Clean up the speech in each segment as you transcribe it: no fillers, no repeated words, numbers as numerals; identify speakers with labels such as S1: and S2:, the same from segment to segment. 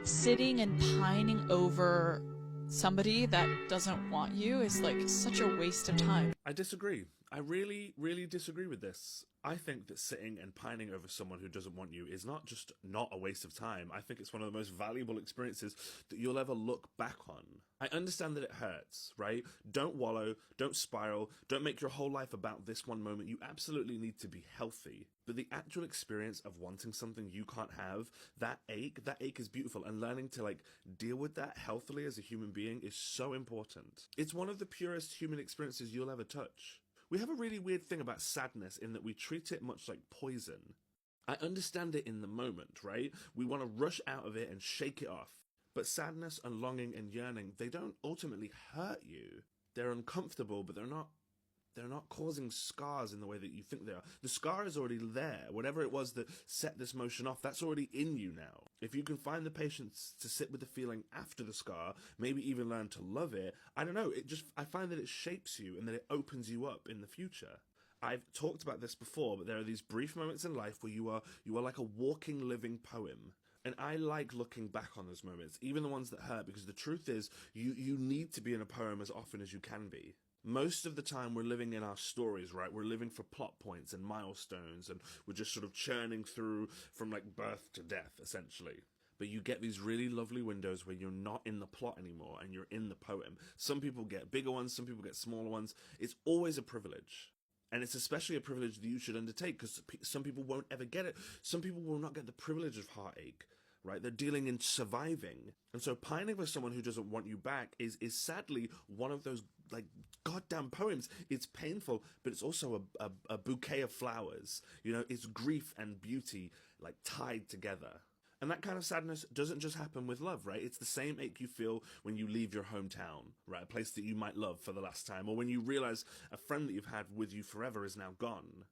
S1: Sitting and pining over somebody that doesn't want you is like such a waste of time.
S2: I disagree. I really, really disagree with this. I think that sitting and pining over someone who doesn't want you is not just not a waste of time. I think it's one of the most valuable experiences that you'll ever look back on. I understand that it hurts, right? Don't wallow, don't spiral, don't make your whole life about this one moment. You absolutely need to be healthy. But the actual experience of wanting something you can't have, that ache is beautiful. And learning to deal with that healthily as a human being is so important. It's one of the purest human experiences you'll ever touch. We have a really weird thing about sadness in that we treat it much like poison. I understand it in the moment, right? We want to rush out of it and shake it off. But sadness and longing and yearning, they don't ultimately hurt you. They're uncomfortable, but they're not causing scars in the way that you think they are. The scar is already there. Whatever it was that set this motion off, that's already in you now. If you can find the patience to sit with the feeling after the scar, maybe even learn to love it, I don't know, I find that it shapes you and that it opens you up in the future. I've talked about this before, but there are these brief moments in life where you are like a walking, living poem. And I like looking back on those moments, even the ones that hurt, because the truth is, you need to be in a poem as often as you can be. Most of the time we're living in our stories, right? We're living for plot points and milestones, and we're just sort of churning through from birth to death, essentially. But you get these really lovely windows where you're not in the plot anymore and you're in the poem. Some people get bigger ones, some people get smaller ones. It's always a privilege. And it's especially a privilege that you should undertake, because some people won't ever get it. Some people will not get the privilege of heartache, right? They're dealing in surviving. And so pining for someone who doesn't want you back is sadly one of those goddamn poems. It's painful, but it's also a bouquet of flowers. It's grief and beauty tied together. And that kind of sadness doesn't just happen with love, right? It's the same ache you feel when you leave your hometown, right? A place that you might love for the last time, or when you realize a friend that you've had with you forever is now gone.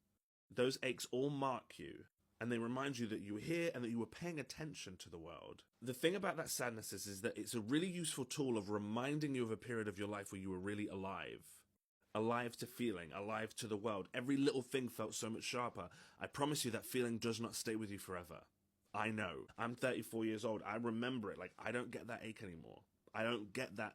S2: Those aches all mark you. And they remind you that you were here and that you were paying attention to the world. The thing about that sadness is that it's a really useful tool of reminding you of a period of your life where you were really alive. Alive to feeling, alive to the world. Every little thing felt so much sharper. I promise you that feeling does not stay with you forever. I know. I'm 34 years old. I remember it. I don't get that ache anymore. I don't get that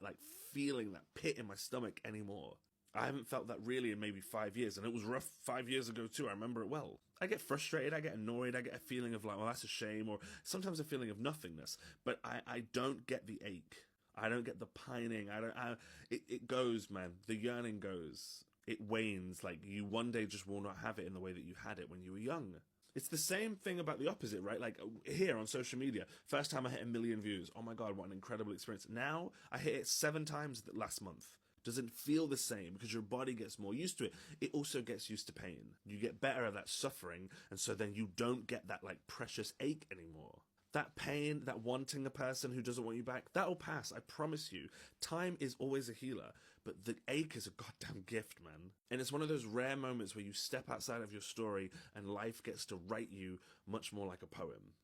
S2: feeling, that pit in my stomach anymore. I haven't felt that really in maybe 5 years, and it was rough 5 years ago too. I remember it well. I get frustrated, I get annoyed, I get a feeling of well, that's a shame, or sometimes a feeling of nothingness. But I don't get the ache. I don't get the pining. It goes, man. The yearning goes. It wanes. You one day just will not have it in the way that you had it when you were young. It's the same thing about the opposite, right? Here on social media, first time I hit 1 million views. Oh my God, what an incredible experience. Now I hit it 7 times last month. Doesn't feel the same because your body gets more used to it. It also gets used to pain. You get better at that suffering, and so then you don't get that precious ache anymore. That pain, that wanting a person who doesn't want you back, that'll pass, I promise you. Time is always a healer, but the ache is a goddamn gift, man. And it's one of those rare moments where you step outside of your story and life gets to write you much more like a poem.